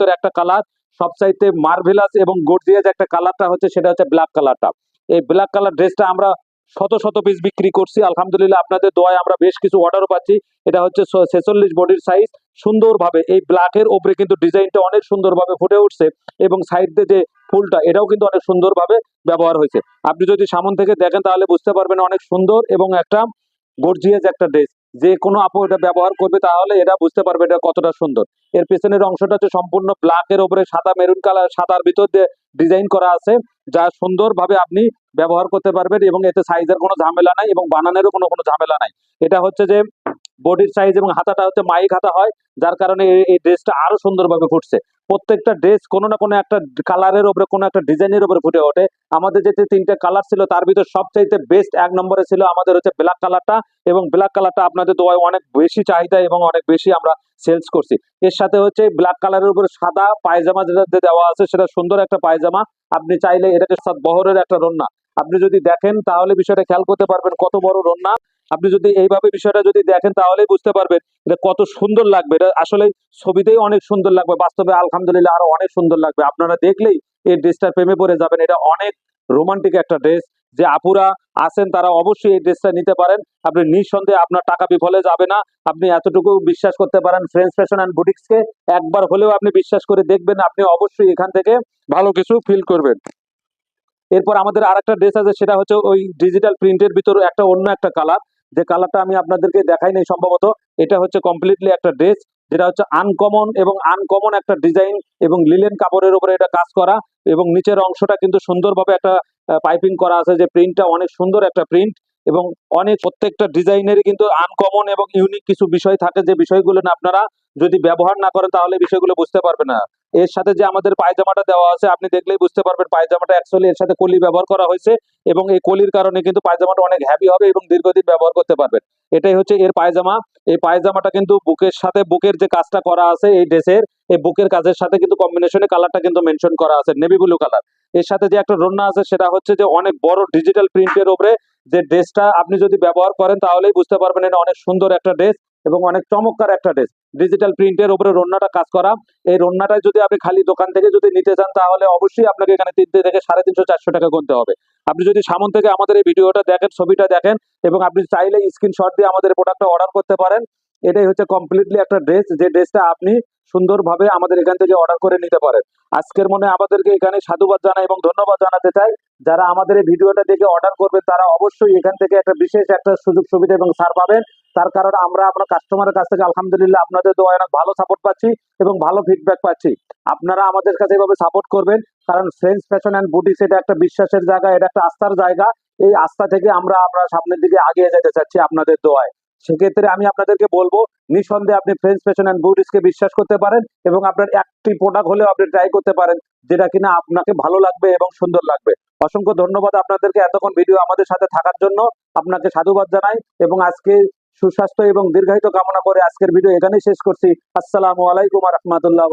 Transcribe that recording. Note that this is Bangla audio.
ভিতরে একটা কালার, সবচাইতে মার্ভেলাস এবং গর্জিয়াস একটা কালারটা হচ্ছে সেটা হচ্ছে ব্ল্যাক কালারটা। এই ব্ল্যাক কালার ড্রেসটা আমরা শত শত পিস বিক্রি করছি, আলহামদুলিল্লাহ আপনাদের দোয়ায় আমরা বেশ কিছু অর্ডারও পাচ্ছি। এটা হচ্ছে 46 বডির সাইজ। সুন্দরভাবে এই ব্ল্যাকের ওপরে কিন্তু ডিজাইনটা অনেক সুন্দরভাবে ফুটে উঠছে এবং সাইড দিয়ে যে ফুলটা এটাও কিন্তু অনেক সুন্দরভাবে ব্যবহার হয়েছে। আপনি যদি সামনে থেকে দেখেন তাহলে বুঝতে পারবেন অনেক সুন্দর এবং একটা গর্জিয়াস একটা ড্রেস। যে কোনো আপু এটা ব্যবহার করবে তাহলে এটা বুঝতে পারবে এটা কতটা সুন্দর। এর পেছনের অংশটা হচ্ছে সম্পূর্ণ ব্ল্যাকের উপরে সাদা মেরুন কালার, সাদার ভিতর দিয়ে ডিজাইন করা আছে, যা সুন্দরভাবে আপনি ব্যবহার করতে পারবেন এবং এতে সাইজের কোনো ঝামেলা নাই এবং বানানেরও কোনো ঝামেলা নাই। এটা হচ্ছে যে বডির সাইজ এবং হাতাটা হচ্ছে মাইক হাতা হয়, যার কারণে এই ড্রেসটা আরো সুন্দরভাবে ফুটছে। প্রত্যেকটা ড্রেস কোনো না কোনো একটা কালারের উপরে, কোনো একটা ডিজাইনের উপরে ফুটে ওঠে। আমাদের যে তিনটা কালার ছিল তার ভিতর সবচাইতে বেস্ট এক নম্বরে ছিল আমাদের হচ্ছে ব্ল্যাক কালারটা, এবং ব্ল্যাক কালারটা আপনাদের দোয়ায় অনেক বেশি চাহিদা এবং অনেক বেশি আমরা সেলস করছি। এর সাথে হচ্ছে ব্ল্যাক কালারের উপরে সাদা পায়জামা যেটা দেওয়া আছে সেটা সুন্দর একটা পায়জামা। আপনি চাইলে এটাকে বহরের একটা রন্না, আপনি যদি দেখেন তাহলে বিষয়টা খেয়াল করতে পারবেন কত বড় রন্না। আপনি যদি এইভাবে বিষয়টা যদি দেখেন তাহলেই বুঝতে পারবেন এটা কত সুন্দর লাগবে। এটা আসলে ছবিতেই অনেক সুন্দর লাগবে, বাস্তবে আলহামদুলিল্লাহ আরো অনেক সুন্দর লাগবে। আপনারা দেখলেই এই ড্রেসটার প্রেমে পড়ে যাবেন। এটা অনেক রোমান্টিক একটা ড্রেস। যে আপুরা আছেন তারা অবশ্যই এই ড্রেসটা নিতে পারেন। আপনি নিঃসন্দেহে আপনার টাকা বিফলে যাবে না। আপনি এতটুকু বিশ্বাস করতে পারেন ফ্রেন্ডস ফ্যাশন অ্যান্ড বুটিক্সকে, একবার হলেও আপনি বিশ্বাস করে দেখবেন, আপনি অবশ্যই এখান থেকে ভালো কিছু ফিল করবেন। এরপর আমাদের আরেকটা ড্রেস আছে, সেটা হচ্ছে ওই ডিজিটাল প্রিন্টের ভিতরে একটা অন্য একটা কালার, যে কালারটা আমি আপনাদেরকে দেখাই নাই সম্ভবত। এটা হচ্ছে কমপ্লিটলি একটা ড্রেস যেটা হচ্ছে আনকমন এবং আনকমন একটা ডিজাইন এবং লিলেন কাপড়ের উপরে এটা কাজ করা, এবং নিচের অংশটা কিন্তু সুন্দরভাবে একটা পাইপিং করা আছে, যে প্রিন্টটা অনেক সুন্দর একটা প্রিন্ট। এবং অনেক প্রত্যেকটা ডিজাইনেরই কিন্তু আনকমন এবং ইউনিক কিছু বিষয় থাকে, যে বিষয়গুলো না আপনারা যদি ব্যবহার না করেন তাহলে বিষয়গুলো বুঝতে পারবেন না। এর সাথে যে আমাদের পায়জামাটা দেওয়া আছে আপনি দেখলেই বুঝতে পারবেন পায়জামাটা অ্যাকচুয়ালি এর সাথে কলি ব্যবহার করা হয়েছে, এবং এই কলির কারণে কিন্তু পায়জামাটা অনেক হ্যাভি হবে এবং দীর্ঘদিন ব্যবহার করতে পারবেন। এটাই হচ্ছে এর পায়জামা। এই পায়জামাটা কিন্তু বুকের সাথে, বুকের যে কাজটা করা আছে এই ড্রেসের, এই বুকের কাজের সাথে কিন্তু কম্বিনেশনে কালারটা কিন্তু মেনশন করা আছে নেভি ব্লু কালার। এর সাথে যে একটা রন্না আছে সেটা হচ্ছে যে অনেক বড় ডিজিটাল প্রিন্টের উপরে যে ড্রেসটা আপনি যদি ব্যবহার করেন তাহলেই বুঝতে পারবেন এটা অনেক সুন্দর একটা ড্রেস এবং অনেক চমৎকার একটা ড্রেস। ডিজিটাল প্রিন্টের উপরে রন্নাটা কাজ করা। এই রন্নাটাই যদি আপনি খালি দোকান থেকে যদি নিতে চান তাহলে অবশ্যই আপনাকে এখানে 300 থেকে 350-400 টাকা গুনতে হবে। আপনি যদি সামন থেকে আমাদের এই ভিডিওটা দেখেন, ছবিটা দেখেন, এবং আপনি চাইলে স্ক্রিনশট দিয়ে আমাদের প্রোডাক্টটা অর্ডার করতে পারেন। এটাই হচ্ছে কমপ্লিটলি একটা ড্রেস, যে ড্রেসটা আপনি সুন্দরভাবে আমাদের এখান থেকে অর্ডার করে নিতে পারেন। আজকের মনে আমাদেরকে এখানে সাধুবাদ জানাই এবং ধন্যবাদ জানাতে চাই। যারা আমাদের এই ভিডিওটা দেখে অর্ডার করবে তারা অবশ্যই এখান থেকে একটা বিশেষ একটা সুযোগ সুবিধা এবং ছাড় পাবেন। তার কারণ আমরা আপনার কাস্টমারের কাছ থেকে আলহামদুলিল্লাহ আপনাদের দোয়ায় অনেক ভালো সাপোর্ট পাচ্ছি এবং ভালো ফিডব্যাক পাচ্ছি। আপনারা আমাদের কাছে এভাবে সাপোর্ট করবেন, কারণ ফ্রেন্ডস ফ্যাশন অ্যান্ড বুটিক্স এটা একটা বিশ্বাসের জায়গা, এটা একটা আস্থার জায়গা। এই আস্থা থেকে আমরা সামনের দিকে এগিয়ে যেতে চাচ্ছি আপনাদের দোয়ায়। সেক্ষেত্রে আমি আপনাদেরকে বলবো নিঃসন্দেহে আপনি ফ্রেন্ডস ফ্যাশন অ্যান্ড বুটিক্সকে বিশ্বাস করতে পারেন এবং আপনার একটি প্রোডাক্ট হলেও আপনি ট্রাই করতে পারেন যেটা কিনা আপনাকে ভালো লাগবে এবং সুন্দর লাগবে। অসংখ্য ধন্যবাদ আপনাদেরকে এতক্ষণ ভিডিও আমাদের সাথে থাকার জন্য। আপনাকে সাধুবাদ জানাই এবং আজকে সুস্বাস্থ্য এবং দীর্ঘায়িত কামনা করে আজকের ভিডিও এখানেই শেষ করছি। আসসালামু আলাইকুম ওয়া রাহমাতুল্লাহ।